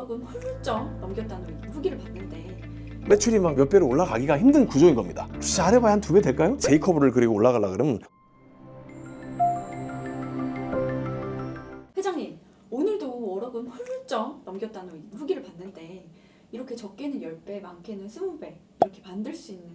5억은 훌쩍 넘겼다는 후기를 봤는데 매출이 막 몇 배로 올라가기가 힘든 구조인 겁니다. 잘해봐야 한 2배 될까요? J커브를 그리고 올라가려 그러면. 회장님, 오늘도 5억은 훌쩍 넘겼다는 후기를 봤는데 이렇게 적게는 10배, 많게는 20배 이렇게 만들 수 있는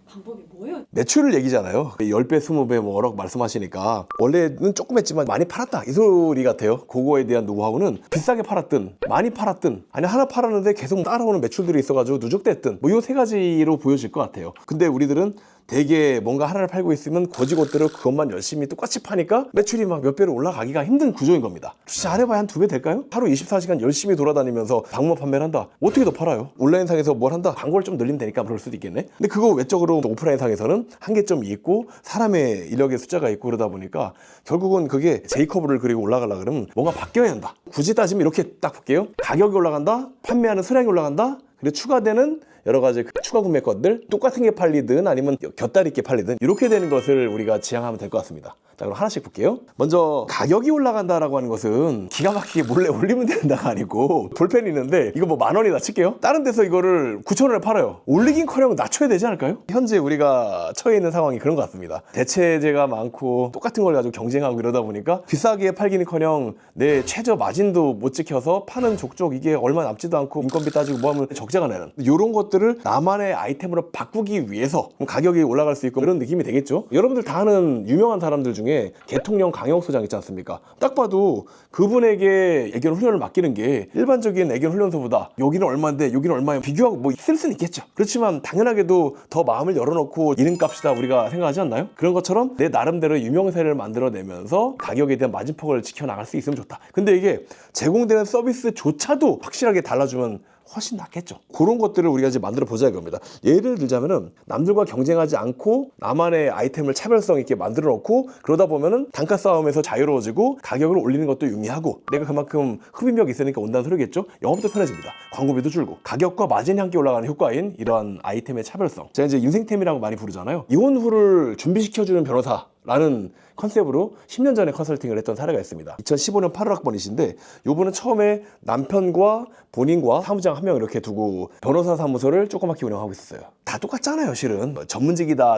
방법이 뭐예요? 매출을 얘기잖아요. 10배, 20배, 뭐 1억 말씀하시니까 원래는 조금 했지만 많이 팔았다 이 소리 같아요. 그거에 대한 노하우는 비싸게 팔았든 많이 팔았든 아니 하나 팔았는데 계속 따라오는 매출들이 있어가지고 누적됐든 뭐 이 세 가지로 보여질 것 같아요. 근데 우리들은 되게 뭔가 하나를 팔고 있으면 고지고대로 그것만 열심히 똑같이 파니까 매출이 막 몇 배로 올라가기가 힘든 구조인 겁니다. 잘해봐야 한 2배 될까요? 하루 24시간 열심히 돌아다니면서 방문 판매를 한다. 어떻게 더 팔아요? 온라인상에서 뭘 한다? 광고를 좀 늘리면 되니까 그럴 수도 있겠네. 근데 그거 외적으로 오프라인상에서는 한계점이 있고 사람의 인력의 숫자가 있고 그러다 보니까 결국은 그게 J커브를 그리고 올라가려고 그러면 뭔가 바뀌어야 한다. 굳이 따지면 이렇게 딱 볼게요. 가격이 올라간다. 판매하는 수량이 올라간다. 그리고 추가되는 여러 가지 추가 구매 것들 똑같은 게 팔리든 아니면 곁다리 있게 팔리든 이렇게 되는 것을 우리가 지향하면 될 것 같습니다. 자, 그럼 하나씩 볼게요. 먼저 가격이 올라간다라고 하는 것은 기가 막히게 몰래 올리면 된다가 아니고 볼펜이 있는데 이거 뭐 10,000원이나 칠게요. 다른 데서 이거를 9,000원에 팔아요. 올리긴커녕 낮춰야 되지 않을까요? 현재 우리가 처해 있는 상황이 그런 것 같습니다. 대체재가 많고 똑같은 걸 가지고 경쟁하고 이러다 보니까 비싸게 팔기는커녕 내 최저 마진도 못 지켜서 파는 족족 이게 얼마 남지도 않고 인건비 따지고 뭐 하면 적자가 나는 이런 것들을 나만의 아이템으로 바꾸기 위해서 가격이 올라갈 수 있고 이런 느낌이 되겠죠. 여러분들 다 아는 유명한 사람들 중에 대통령 강영욱 소장 있지 않습니까? 딱 봐도 그분에게 애견 훈련을 맡기는 게 일반적인 애견 훈련소보다 여기는 얼마인데 여기는 얼마에 비교하고 뭐 있을 수는 있겠죠. 그렇지만 당연하게도 더 마음을 열어놓고 이름값이다 우리가 생각하지 않나요? 그런 것처럼 내 나름대로 유명세를 만들어내면서 가격에 대한 마진폭을 지켜나갈 수 있으면 좋다. 근데 이게 제공되는 서비스조차도 확실하게 달라주면 훨씬 낫겠죠. 그런 것들을 우리가 이제 만들어 보자 이겁니다. 예를 들자면은 남들과 경쟁하지 않고 나만의 아이템을 차별성 있게 만들어 놓고 그러다 보면은 단가 싸움에서 자유로워지고 가격을 올리는 것도 유미하고 내가 그만큼 흡입력이 있으니까 온다는 소리겠죠. 영업도 편해집니다. 광고비도 줄고 가격과 마진이 함께 올라가는 효과인 이러한 아이템의 차별성. 제가 이제 인생템이라고 많이 부르잖아요. 이혼 후를 준비시켜주는 변호사 라는 컨셉으로 10년 전에 컨설팅을 했던 사례가 있습니다. 2015년 8월 학번이신데 이분은 처음에 남편과 본인과 사무장 한 명 이렇게 두고 변호사 사무소를 조그맣게 운영하고 있었어요. 다 똑같잖아요 실은. 전문직이다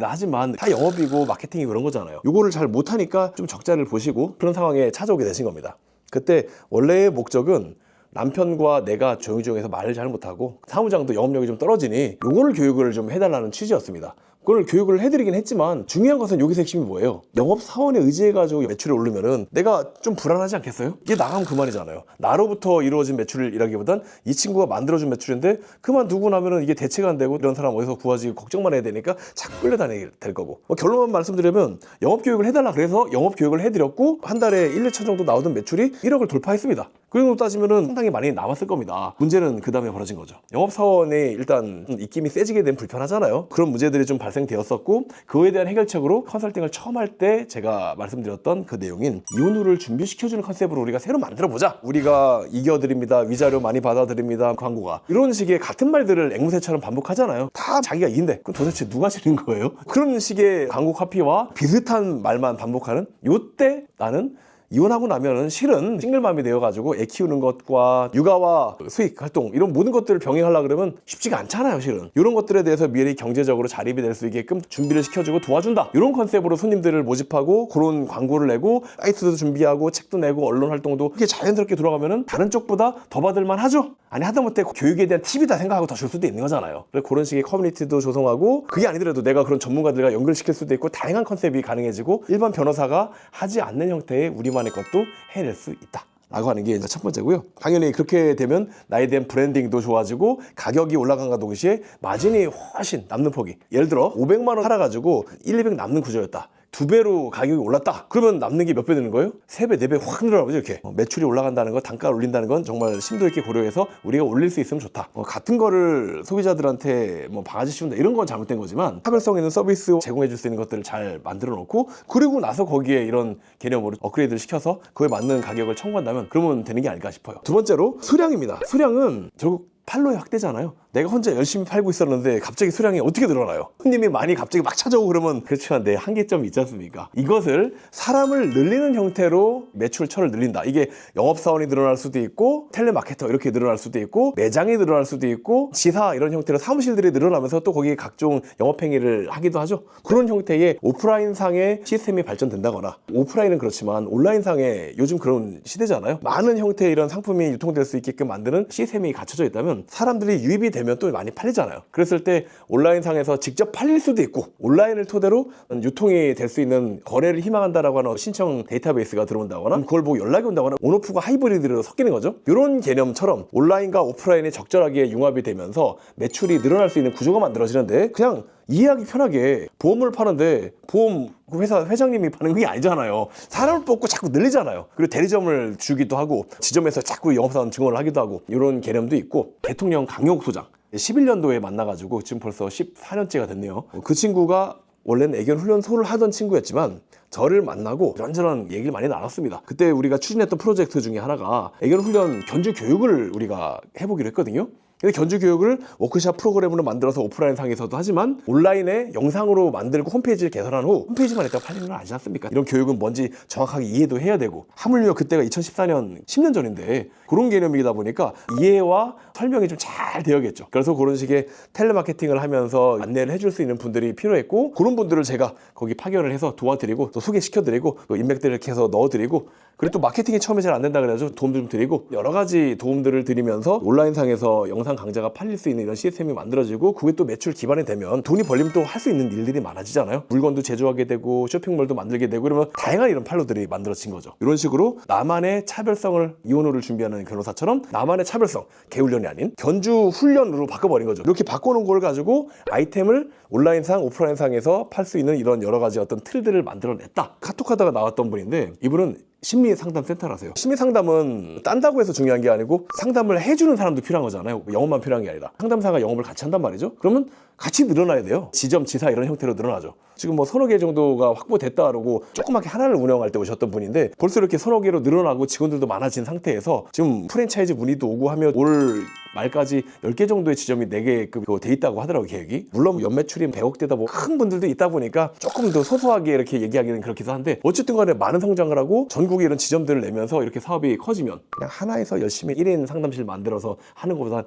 하지만 다 영업이고 마케팅이고 그런 거잖아요. 이거를 잘 못하니까 좀 적자를 보시고 그런 상황에 찾아오게 되신 겁니다. 그때 원래의 목적은 남편과 내가 조용조용해서 말을 잘 못하고 사무장도 영업력이 좀 떨어지니 요거를 교육을 좀 해달라는 취지였습니다. 그걸 교육을 해드리긴 했지만 중요한 것은 여기서 핵심이 뭐예요? 영업사원에 의지해가지고 매출이 오르면은 내가 좀 불안하지 않겠어요? 이게 나가면 그만이잖아요. 나로부터 이루어진 매출이라기보단 이 친구가 만들어준 매출인데 그만두고 나면은 이게 대체가 안 되고 이런 사람 어디서 구하지 걱정만 해야 되니까 자꾸 끌려다니게 될 거고. 결론만 말씀드리면 영업교육을 해달라 그래서 영업교육을 해드렸고 한 달에 1, 2천 정도 나오던 매출이 1억을 돌파했습니다. 그리고 따지면은 상당히 많이 남았을 겁니다. 문제는 그 다음에 벌어진 거죠. 영업사원이 일단 입김이 세지게 되면 불편하잖아요. 그런 문제들이 좀 발생되었었고 그거에 대한 해결책으로 컨설팅을 처음 할 때 제가 말씀드렸던 그 내용인 이혼 후를 준비시켜주는 컨셉으로 우리가 새로 만들어보자. 우리가 이겨드립니다. 위자료 많이 받아드립니다. 광고가. 이런 식의 같은 말들을 앵무새처럼 반복하잖아요. 다 자기가 이긴데 그럼 도대체 누가 지는 거예요? 그런 식의 광고 카피와 비슷한 말만 반복하는 요때 나는 이혼하고 나면은 실은 싱글맘이 되어가지고 애 키우는 것과 육아와 수익 활동 이런 모든 것들을 병행하려고 그러면 쉽지가 않잖아요 실은. 이런 것들에 대해서 미래에 경제적으로 자립이 될 수 있게끔 준비를 시켜주고 도와준다 이런 컨셉으로 손님들을 모집하고 그런 광고를 내고 사이트도 준비하고 책도 내고 언론 활동도 그렇게 자연스럽게 돌아가면은 다른 쪽보다 더 받을만 하죠. 아니 하다못해 교육에 대한 팁이다 생각하고 더 줄 수도 있는 거잖아요. 그래서 그런 식의 커뮤니티도 조성하고 그게 아니더라도 내가 그런 전문가들과 연결시킬 수도 있고 다양한 컨셉이 가능해지고 일반 변호사가 하지 않는 형태의 우리만의 것도 해낼 수 있다 라고 하는 게 이제 첫 번째고요. 당연히 그렇게 되면 나에 대한 브랜딩도 좋아지고 가격이 올라간과 동시에 마진이 훨씬 남는 폭이 예를 들어 500만 원 팔아가지고 1, 200 남는 구조였다. 2배로 가격이 올랐다. 그러면 남는 게 몇 배 되는 거예요? 3배, 4배 확 늘어나죠 이렇게. 매출이 올라간다는 거, 단가를 올린다는 건 정말 심도 있게 고려해서 우리가 올릴 수 있으면 좋다. 같은 거를 소비자들한테 뭐 바가지 씌운다 이런 건 잘못된 거지만 차별성 있는 서비스 제공해 줄 수 있는 것들을 잘 만들어 놓고 그리고 나서 거기에 이런 개념으로 업그레이드를 시켜서 그에 맞는 가격을 청구한다면 그러면 되는 게 아닐까 싶어요. 두 번째로 수량입니다. 수량은 결국 판로의 확대잖아요. 내가 혼자 열심히 팔고 있었는데 갑자기 수량이 어떻게 늘어나요? 손님이 많이 갑자기 막 찾아오고 그러면 그렇지만 내 한계점이 있지 않습니까? 이것을 사람을 늘리는 형태로 매출처를 늘린다. 이게 영업사원이 늘어날 수도 있고 텔레마케터 이렇게 늘어날 수도 있고 매장이 늘어날 수도 있고 지사 이런 형태로 사무실들이 늘어나면서 또 거기에 각종 영업행위를 하기도 하죠. 그런 형태의 오프라인상의 시스템이 발전된다거나 오프라인은 그렇지만 온라인상의 요즘 그런 시대잖아요. 많은 형태의 이런 상품이 유통될 수 있게끔 만드는 시스템이 갖춰져 있다면 사람들이 유입이 되면 또 많이 팔리잖아요. 그랬을 때 온라인상에서 직접 팔릴 수도 있고 온라인을 토대로 유통이 될 수 있는 거래를 희망한다라고 하는 신청 데이터베이스가 들어온다거나 그걸 보고 연락이 온다거나 온오프가 하이브리드로 섞이는 거죠. 이런 개념처럼 온라인과 오프라인이 적절하게 융합이 되면서 매출이 늘어날 수 있는 구조가 만들어지는데 그냥 이해하기 편하게 보험을 파는데 보험 회사 회장님이 파는 게 아니잖아요. 사람을 뽑고 자꾸 늘리잖아요. 그리고 대리점을 주기도 하고 지점에서 자꾸 영업사원 증언을 하기도 하고 이런 개념도 있고 대통령 강용욱 소장 11년도에 만나가지고 지금 벌써 14년째가 됐네요. 그 친구가 원래는 애견 훈련소를 하던 친구였지만 저를 만나고 이런저런 얘기를 많이 나눴습니다. 그때 우리가 추진했던 프로젝트 중에 하나가 애견 훈련 견주 교육을 우리가 해보기로 했거든요. 근데 견주 교육을 워크샵 프로그램으로 만들어서 오프라인 상에서도 하지만 온라인에 영상으로 만들고 홈페이지를 개설한 후 홈페이지만 있다가 팔리는 건 아니지 않습니까? 이런 교육은 뭔지 정확하게 이해도 해야 되고 하물며 그때가 2014년 10년 전인데 그런 개념이다 보니까 이해와 설명이 좀 잘 되어야겠죠. 그래서 그런 식의 텔레마케팅을 하면서 안내를 해줄 수 있는 분들이 필요했고 그런 분들을 제가 거기 파견을 해서 도와드리고 또 소개시켜드리고 또 인맥들을 이렇게 해서 넣어드리고 그리고 또 마케팅이 처음에 잘 안 된다 그래가지고 도움 좀 드리고 여러 가지 도움들을 드리면서 온라인상에서 영상 강좌가 팔릴 수 있는 이런 시스템이 만들어지고 그게 또 매출 기반이 되면 돈이 벌리면 또 할 수 있는 일들이 많아지잖아요. 물건도 제조하게 되고 쇼핑몰도 만들게 되고 그러면 다양한 이런 판로들이 만들어진 거죠. 이런 식으로 나만의 차별성을 이혼호를 준비하는 변호사처럼 나만의 차별성, 개훈련이 아닌 견주 훈련으로 바꿔버린 거죠. 이렇게 바꿔놓은 걸 가지고 아이템을 온라인상, 오프라인상에서 팔 수 있는 이런 여러 가지 어떤 틀들을 만들어냈다. 카톡하다가 나왔던 분인데 이분은 심리상담센터라세요. 심리상담은 딴다고 해서 중요한 게 아니고 상담을 해주는 사람도 필요한 거잖아요. 영업만 필요한 게 아니라 상담사가 영업을 같이 한단 말이죠. 그러면 같이 늘어나야 돼요. 지점, 지사 이런 형태로 늘어나죠. 지금 뭐 서너 개 정도가 확보됐다 그러고 조그맣게 하나를 운영할 때 오셨던 분인데 벌써 이렇게 서너 개로 늘어나고 직원들도 많아진 상태에서 지금 프랜차이즈 문의도 오고 하면 올 말까지 10개 정도의 지점이 4개급 돼 있다고 하더라고요, 계획이. 물론 연매출이 100억대다 뭐 큰 분들도 있다 보니까 조금 더 소소하게 이렇게 얘기하기는 그렇기도 한데 어쨌든 간에 많은 성장을 하고 전국에 이런 지점들을 내면서 이렇게 사업이 커지면 그냥 하나에서 열심히 1인 상담실 만들어서 하는 것보다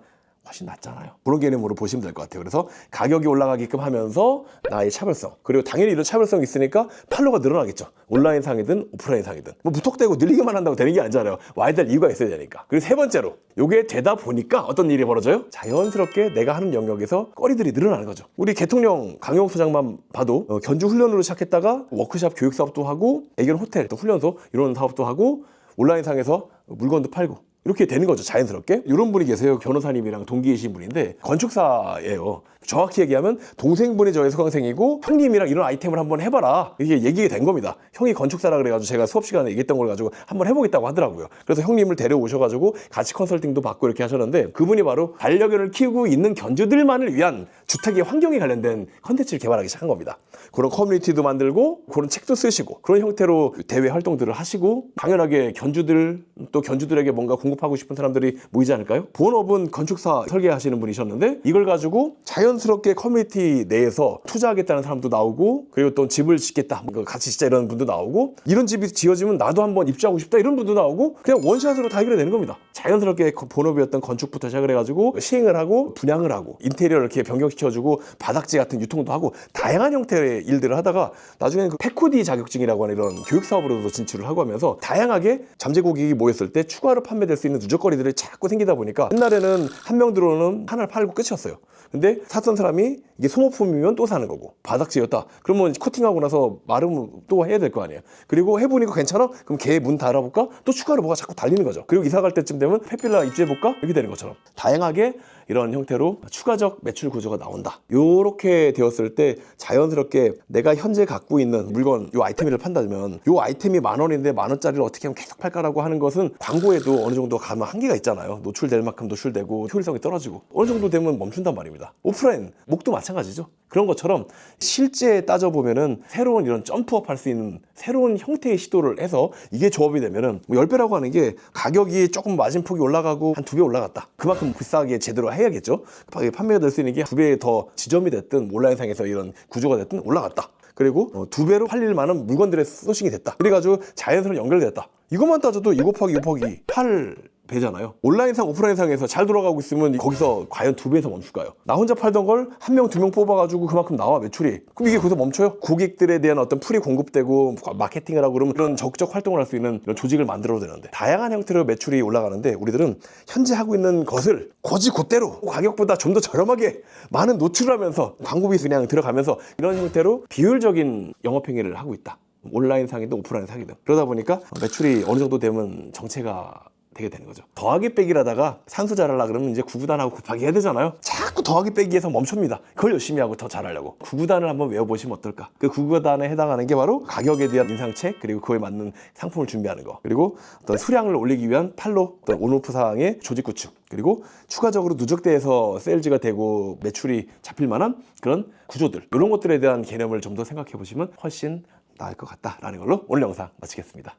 훨씬 낫잖아요. 그런 개념으로 보시면 될 것 같아요. 그래서 가격이 올라가게끔 하면서 나의 차별성 그리고 당연히 이런 차별성이 있으니까 팔로가 늘어나겠죠. 온라인 상이든 오프라인 상이든 뭐 무턱대고 늘리기만 한다고 되는 게 아니잖아요. 와야 될 이유가 있어야 되니까. 그리고 세 번째로 요게 되다 보니까 어떤 일이 벌어져요? 자연스럽게 내가 하는 영역에서 거리들이 늘어나는 거죠. 우리 대통령 강용욱 소장만 봐도 견주 훈련으로 시작했다가 워크샵 교육 사업도 하고 애견 호텔 또 훈련소 이런 사업도 하고 온라인 상에서 물건도 팔고 이렇게 되는 거죠. 자연스럽게. 이런 분이 계세요. 변호사님이랑 동기이신 분인데 건축사예요. 정확히 얘기하면 동생분이 저의 수강생이고 형님이랑 이런 아이템을 한번 해봐라 이게 얘기가 된 겁니다. 형이 건축사라 그래가지고 제가 수업 시간에 얘기했던 걸 가지고 한번 해보겠다고 하더라고요. 그래서 형님을 데려오셔가지고 같이 컨설팅도 받고 이렇게 하셨는데 그분이 바로 반려견을 키우고 있는 견주들만을 위한 주택의 환경에 관련된 컨텐츠를 개발하기 시작한 겁니다. 그런 커뮤니티도 만들고 그런 책도 쓰시고 그런 형태로 대외 활동들을 하시고 당연하게 견주들 또 견주들에게 뭔가 공급하고 싶은 사람들이 모이지 않을까요? 본업은 건축사 설계하시는 분이셨는데 이걸 가지고 자연스럽게 커뮤니티 내에서 투자하겠다는 사람도 나오고 그리고 또 집을 짓겠다 같이 짓자 이런 분도 나오고 이런 집이 지어지면 나도 한번 입주하고 싶다 이런 분도 나오고 그냥 원샷으로 다 해결이 되는 겁니다. 자연스럽게 본업이었던 건축부터 시작을 해가지고 시행을 하고 분양을 하고 인테리어를 이렇게 변경시켜주고 바닥재 같은 유통도 하고 다양한 형태의 일들을 하다가 나중에는 그 페코디 자격증이라고 하는 이런 교육 사업으로도 진출을 하고 하면서 다양하게 잠재 고객이 모였을 때 추가로 판매될 수 있는 누적거리들이 자꾸 생기다 보니까 옛날에는 한 명 들어오는 하나를 팔고 끝이었어요. 근데 샀던 사람이 이게 소모품이면 또 사는 거고 바닥재였다 그러면 코팅하고 나서 마르면 또 해야 될 거 아니에요. 그리고 해보니까 괜찮아? 그럼 걔 문 닫아볼까? 또 추가로 뭐가 자꾸 달리는 거죠. 그리고 이사 갈 때쯤 되면 펫빌라 입주해볼까? 이렇게 되는 것처럼 다양하게 이런 형태로 추가적 매출 구조가 나온다. 요렇게 되었을 때 자연스럽게 내가 현재 갖고 있는 물건 요 아이템을 판다면 요 아이템이 10,000원인데 10,000원짜리를 어떻게 하면 계속 팔까라고 하는 것은 광고에도 어느 정도 가면 한계가 있잖아요. 노출될 만큼 노출되고 효율성이 떨어지고 어느 정도 되면 멈춘단 말입니다. 오프라인 목도 마찬가지죠. 그런 것처럼 실제 따져보면은 새로운 이런 점프업 할 수 있는 새로운 형태의 시도를 해서 이게 조합이 되면은 뭐 10배라고 하는 게 가격이 조금 마진폭이 올라가고 한 2배 올라갔다. 그만큼 비싸게 제대로 해야겠죠. 판매가 될 수 있는 게 2배 더 지점이 됐든 온라인상에서 이런 구조가 됐든 올라갔다. 그리고 2배로 팔릴 만한 물건들의 소싱이 됐다. 그래가지고 자연스럽게 연결됐다. 이것만 따져도 2 곱하기 2 곱하기 8배잖아요. 온라인상 오프라인상에서 잘 돌아가고 있으면 거기서 과연 2배에서 멈출까요? 나 혼자 팔던 걸 1명 2명 뽑아가지고 그만큼 나와 매출이. 그럼 이게 거기서 멈춰요? 고객들에 대한 어떤 풀이 공급되고 마케팅을 하고 그러면 이런 적극적 활동을 할 수 있는 이런 조직을 만들어야 되는데 다양한 형태로 매출이 올라가는데 우리들은 현재 하고 있는 것을 고지 곧대로 가격보다 좀 더 저렴하게 많은 노출을 하면서 광고비 그냥 들어가면서 이런 형태로 비효율적인 영업행위를 하고 있다. 온라인 상이든 오프라인 상이든. 그러다 보니까 매출이 어느 정도 되면 정체가 되게 되는 거죠. 더하기 빼기를 하다가 산수 잘하려고 그러면 이제 구구단하고 곱하기 해야 되잖아요. 자꾸 더하기 빼기에서 멈춥니다. 그걸 열심히 하고 더 잘하려고. 구구단을 한번 외워보시면 어떨까? 그 구구단에 해당하는 게 바로 가격에 대한 인상책, 그리고 그거에 맞는 상품을 준비하는 거, 그리고 어떤 수량을 올리기 위한 팔로 어떤 온오프 사항의 조직 구축, 그리고 추가적으로 누적대에서 세일즈가 되고 매출이 잡힐 만한 그런 구조들, 이런 것들에 대한 개념을 좀 더 생각해 보시면 훨씬 나을 것 같다라는 걸로 오늘 영상 마치겠습니다.